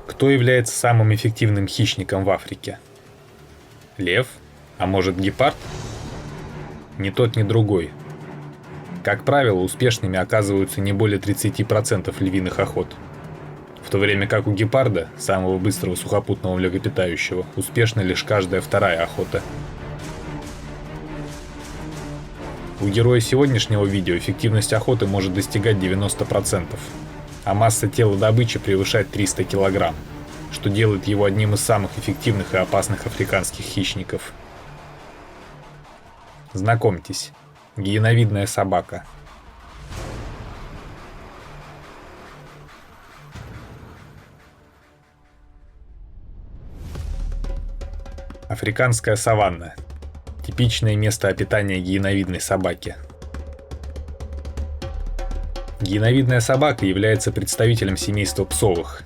Кто является самым эффективным хищником в Африке? Лев? А может, гепард? Ни тот, ни другой. Как правило, успешными оказываются не более 30% львиных охот. В то время как у гепарда, самого быстрого сухопутного млекопитающего, успешна лишь каждая вторая охота. У героя сегодняшнего видео эффективность охоты может достигать 90%, а масса тела добычи превышает 300 кг, что делает его одним из самых эффективных и опасных африканских хищников. Знакомьтесь, гиеновидная собака. Африканская саванна. Типичное место обитания гиеновидной собаки. Гиеновидная собака является представителем семейства псовых,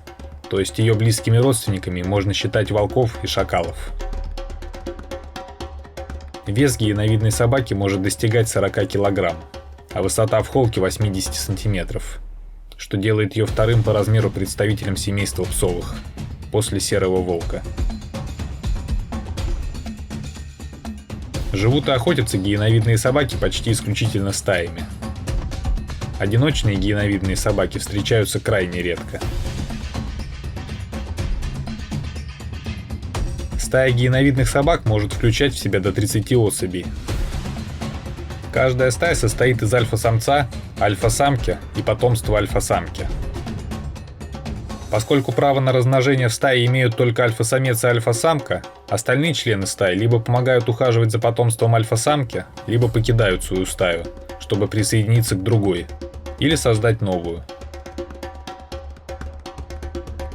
то есть ее близкими родственниками можно считать волков и шакалов. Вес гиеновидной собаки может достигать 40 кг, а высота в холке 80 см, что делает ее вторым по размеру представителем семейства псовых, после серого волка. Живут и охотятся гиеновидные собаки почти исключительно стаями. Одиночные гиеновидные собаки встречаются крайне редко. Стая гиеновидных собак может включать в себя до 30 особей. Каждая стая состоит из альфа-самца, альфа-самки и потомства альфа-самки. Поскольку право на размножение в стае имеют только альфа-самец и альфа-самка, остальные члены стаи либо помогают ухаживать за потомством альфа-самки, либо покидают свою стаю, чтобы присоединиться к другой, или создать новую.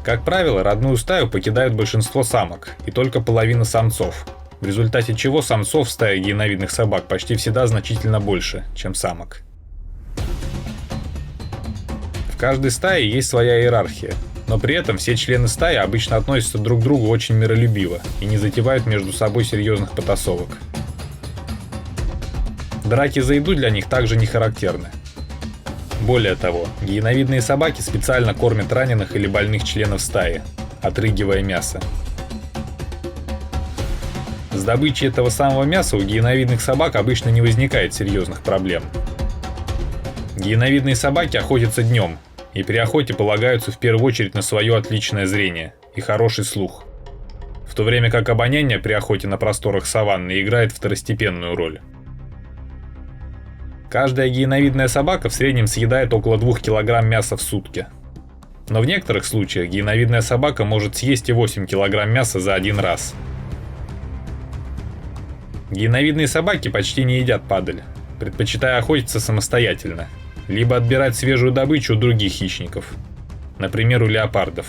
Как правило, родную стаю покидают большинство самок и только половина самцов, в результате чего самцов в стае гиеновидных собак почти всегда значительно больше, чем самок. В каждой стае есть своя иерархия, но при этом все члены стаи обычно относятся друг к другу очень миролюбиво и не затевают между собой серьезных потасовок. Драки за еду для них также не характерны. Более того, гиеновидные собаки специально кормят раненых или больных членов стаи, отрыгивая мясо. С добычей этого самого мяса у гиеновидных собак обычно не возникает серьезных проблем. Гиеновидные собаки охотятся днем, и при охоте полагаются в первую очередь на свое отличное зрение и хороший слух, в то время как обоняние при охоте на просторах саванны играет второстепенную роль. Каждая гиеновидная собака в среднем съедает около 2 кг мяса в сутки. Но в некоторых случаях гиеновидная собака может съесть и 8 кг мяса за один раз. Гиеновидные собаки почти не едят падаль, предпочитая охотиться самостоятельно, либо отбирать свежую добычу у других хищников, например, у леопардов.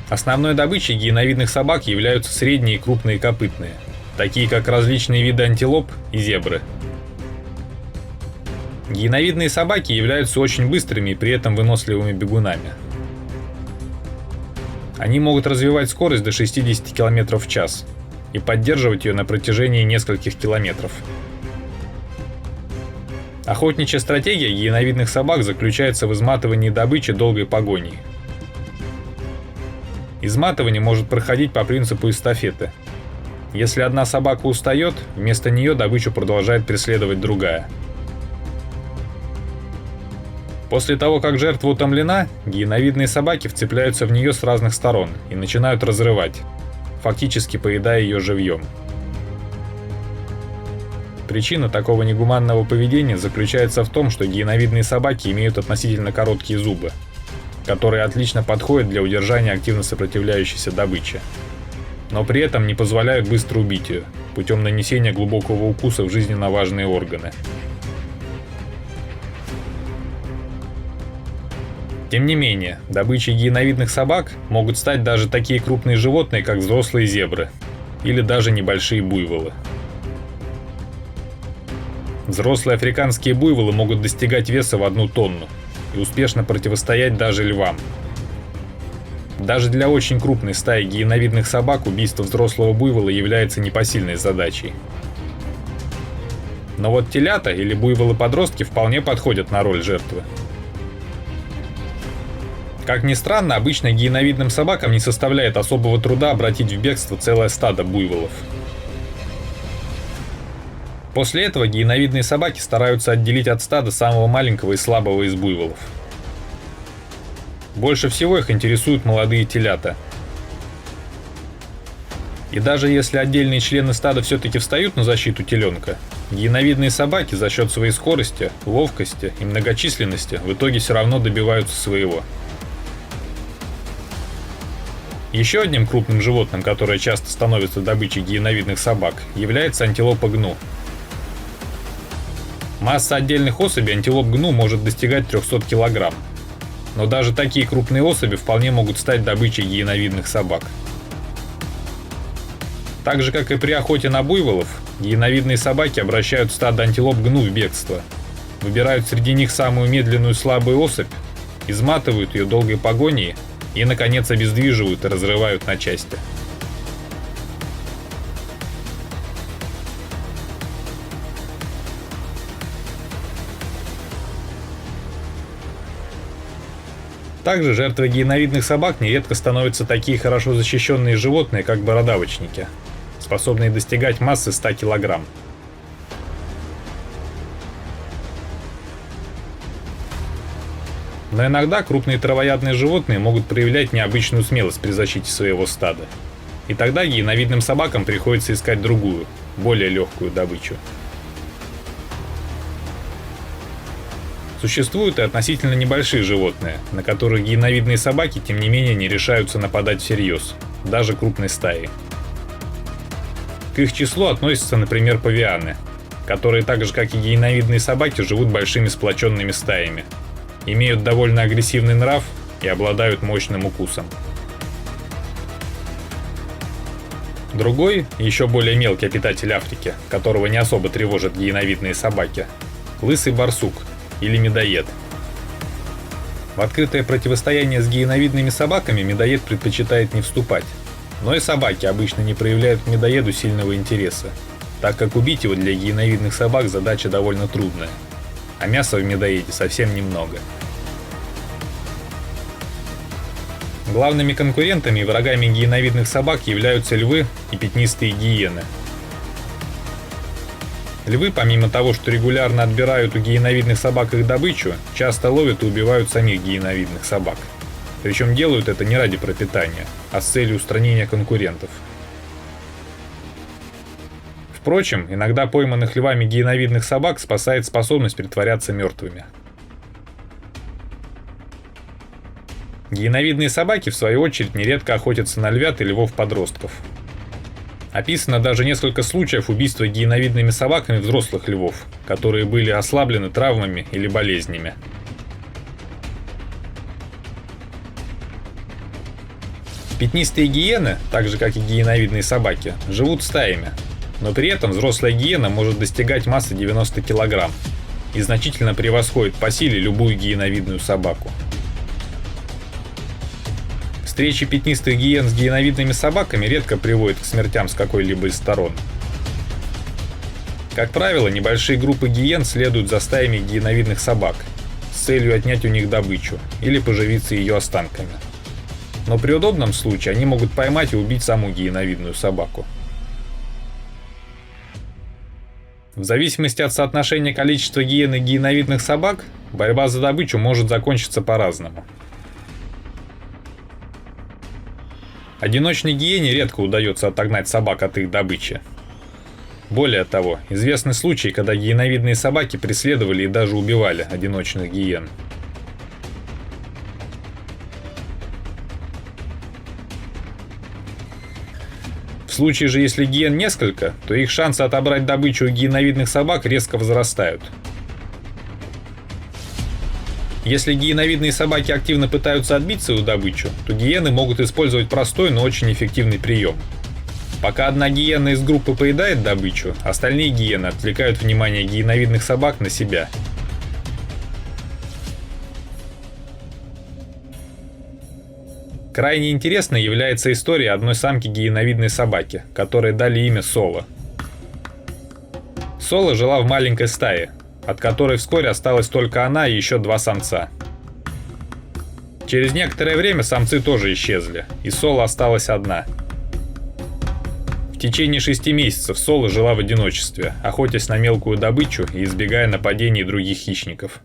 Основной добычей гиеновидных собак являются средние и крупные копытные, такие как различные виды антилоп и зебры. Гиеновидные собаки являются очень быстрыми и при этом выносливыми бегунами. Они могут развивать скорость до 60 км в час и поддерживать ее на протяжении нескольких километров. Охотничья стратегия гиеновидных собак заключается в изматывании добычи долгой погоней. Изматывание может проходить по принципу эстафеты. Если одна собака устает, вместо нее добычу продолжает преследовать другая. После того, как жертва утомлена, гиеновидные собаки вцепляются в нее с разных сторон и начинают разрывать, фактически поедая ее живьем. Причина такого негуманного поведения заключается в том, что гиеновидные собаки имеют относительно короткие зубы, которые отлично подходят для удержания активно сопротивляющейся добычи, но при этом не позволяют быстро убить ее путем нанесения глубокого укуса в жизненно важные органы. Тем не менее, добычей гиеновидных собак могут стать даже такие крупные животные, как взрослые зебры или даже небольшие буйволы. Взрослые африканские буйволы могут достигать веса в 1 тонну и успешно противостоять даже львам. Даже для очень крупной стаи гиеновидных собак убийство взрослого буйвола является непосильной задачей. Но вот телята или буйволы-подростки вполне подходят на роль жертвы. Как ни странно, обычно гиеновидным собакам не составляет особого труда обратить в бегство целое стадо буйволов. После этого гиеновидные собаки стараются отделить от стада самого маленького и слабого из буйволов. Больше всего их интересуют молодые телята. И даже если отдельные члены стада все-таки встают на защиту теленка, гиеновидные собаки за счет своей скорости, ловкости и многочисленности в итоге все равно добиваются своего. Еще одним крупным животным, которое часто становится добычей гиеновидных собак, является антилопа гну. Масса отдельных особей антилоп гну может достигать 300 кг. Но даже такие крупные особи вполне могут стать добычей гиеновидных собак. Так же, как и при охоте на буйволов, гиеновидные собаки обращают стадо антилоп гну в бегство, выбирают среди них самую медленную слабую особь, изматывают ее долгой погоней и, наконец, обездвиживают и разрывают на части. Также жертвой гиеновидных собак нередко становятся такие хорошо защищенные животные, как бородавочники, способные достигать массы 100 кг. Но иногда крупные травоядные животные могут проявлять необычную смелость при защите своего стада. И тогда гиеновидным собакам приходится искать другую, более легкую добычу. Существуют и относительно небольшие животные, на которых гиеновидные собаки, тем не менее, не решаются нападать всерьез, даже крупной стаей. К их числу относятся, например, павианы, которые так же, как и гиеновидные собаки, живут большими сплоченными стаями, имеют довольно агрессивный нрав и обладают мощным укусом. Другой, еще более мелкий обитатель Африки, которого не особо тревожат гиеновидные собаки – лысый барсук или медоед. В открытое противостояние с гиеновидными собаками медоед предпочитает не вступать, но и собаки обычно не проявляют к медоеду сильного интереса, так как убить его для гиеновидных собак задача довольно трудная, а мяса в медоеде совсем немного. Главными конкурентами и врагами гиеновидных собак являются львы и пятнистые гиены. Львы, помимо того, что регулярно отбирают у гиеновидных собак их добычу, часто ловят и убивают самих гиеновидных собак. Причем делают это не ради пропитания, а с целью устранения конкурентов. Впрочем, иногда пойманных львами гиеновидных собак спасает способность притворяться мертвыми. Гиеновидные собаки, в свою очередь, нередко охотятся на львят и львов-подростков. Описано даже несколько случаев убийства гиеновидными собаками взрослых львов, которые были ослаблены травмами или болезнями. Пятнистые гиены, так же как и гиеновидные собаки, живут стаями, но при этом взрослая гиена может достигать массы 90 кг и значительно превосходит по силе любую гиеновидную собаку. Встречи пятнистых гиен с гиеновидными собаками редко приводят к смертям с какой-либо из сторон. Как правило, небольшие группы гиен следуют за стаями гиеновидных собак с целью отнять у них добычу или поживиться ее останками. Но при удобном случае они могут поймать и убить саму гиеновидную собаку. В зависимости от соотношения количества гиен и гиеновидных собак, борьба за добычу может закончиться по-разному. Одиночной гиене редко удается отогнать собак от их добычи. Более того, известны случаи, когда гиеновидные собаки преследовали и даже убивали одиночных гиен. В случае же, если гиен несколько, то их шансы отобрать добычу у гиеновидных собак резко возрастают. Если гиеновидные собаки активно пытаются отбить свою добычу, то гиены могут использовать простой, но очень эффективный прием. Пока одна гиена из группы поедает добычу, остальные гиены отвлекают внимание гиеновидных собак на себя. Крайне интересной является история одной самки гиеновидной собаки, которой дали имя Соло. Соло жила в маленькой стае, от которой вскоре осталась только она и еще два самца. Через некоторое время самцы тоже исчезли, и Соло осталась одна. В течение 6 месяцев Соло жила в одиночестве, охотясь на мелкую добычу и избегая нападений других хищников.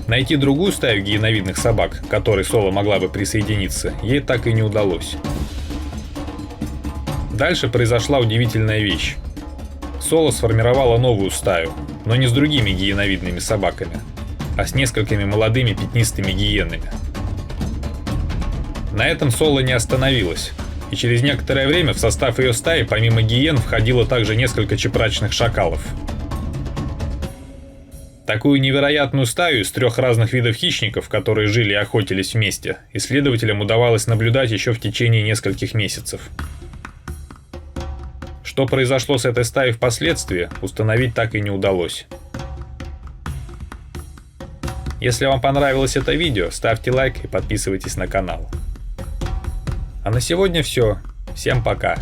Найти другую стаю гиеновидных собак, к которой Соло могла бы присоединиться, ей так и не удалось. Дальше произошла удивительная вещь. Соло сформировала новую стаю, но не с другими гиеновидными собаками, а с несколькими молодыми пятнистыми гиенами. На этом Соло не остановилась, и через некоторое время в состав ее стаи помимо гиен входило также несколько чепрачных шакалов. Такую невероятную стаю из 3 разных видов хищников, которые жили и охотились вместе, исследователям удавалось наблюдать еще в течение нескольких месяцев. Что произошло с этой стаей впоследствии, установить так и не удалось. Если вам понравилось это видео, ставьте лайк и подписывайтесь на канал. А на сегодня все. Всем пока.